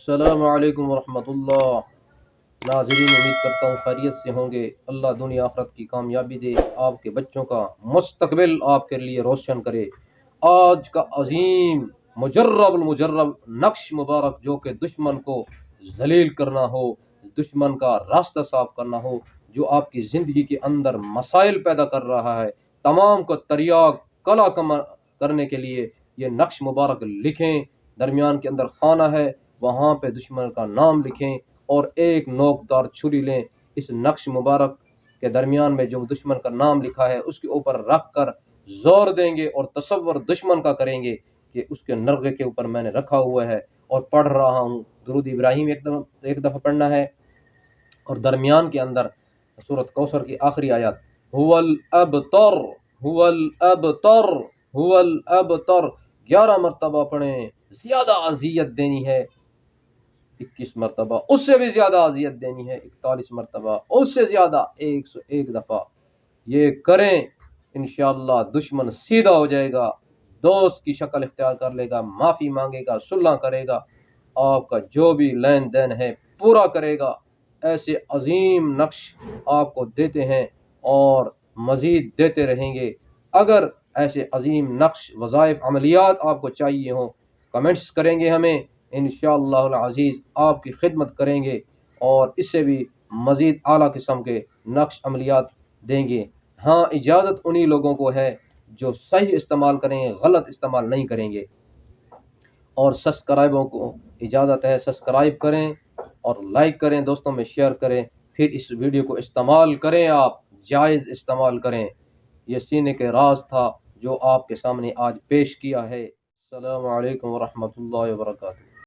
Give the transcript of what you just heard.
السلام علیکم ورحمۃ اللہ۔ ناظرین، امید کرتا ہوں خیریت سے ہوں گے۔ اللہ دنیا آخرت کی کامیابی دے، آپ کے بچوں کا مستقبل آپ کے لیے روشن کرے۔ آج کا عظیم مجرب المجرب نقش مبارک جو کہ دشمن کو ذلیل کرنا ہو، دشمن کا راستہ صاف کرنا ہو، جو آپ کی زندگی کے اندر مسائل پیدا کر رہا ہے، تمام کو تریاق کلا کرنے کے لیے یہ نقش مبارک لکھیں۔ درمیان کے اندر خانہ ہے، وہاں پہ دشمن کا نام لکھیں اور ایک نوکدار چھری لیں۔ اس نقش مبارک کے درمیان میں جو دشمن کا نام لکھا ہے اس کے اوپر رکھ کر زور دیں گے اور تصور دشمن کا کریں گے کہ اس کے نرغے کے اوپر میں نے رکھا ہوا ہے اور پڑھ رہا ہوں۔ درود ابراہیم ایک دفعہ پڑھنا ہے، اور درمیان کے اندر سورۃ کوثر کی آخری آیات هو الابتر هو الابتر هو الابتر 11 مرتبہ پڑھیں۔ زیادہ اذیت دینی ہے 21 مرتبہ، اس سے بھی زیادہ اذیت دینی ہے 41 مرتبہ، اس سے زیادہ 101 دفعہ یہ کریں۔ انشاءاللہ دشمن سیدھا ہو جائے گا، دوست کی شکل اختیار کر لے گا، معافی مانگے گا، صلح کرے گا، آپ کا جو بھی لین دین ہے پورا کرے گا۔ ایسے عظیم نقش آپ کو دیتے ہیں اور مزید دیتے رہیں گے۔ اگر ایسے عظیم نقش، وظائف، عملیات آپ کو چاہیے ہوں، کمنٹس کریں گے ہمیں، انشاءاللہ العزیز آپ کی خدمت کریں گے اور اس سے بھی مزید اعلیٰ قسم کے نقش عملیات دیں گے۔ ہاں، اجازت انہی لوگوں کو ہے جو صحیح استعمال کریں گے، غلط استعمال نہیں کریں گے۔ اور سبسکرائبوں کو اجازت ہے، سبسکرائب کریں اور لائک کریں، دوستوں میں شیئر کریں، پھر اس ویڈیو کو استعمال کریں، آپ جائز استعمال کریں۔ یہ سینے کے راز تھا جو آپ کے سامنے آج پیش کیا ہے۔ السلام علیکم ورحمۃ اللہ وبرکاتہ۔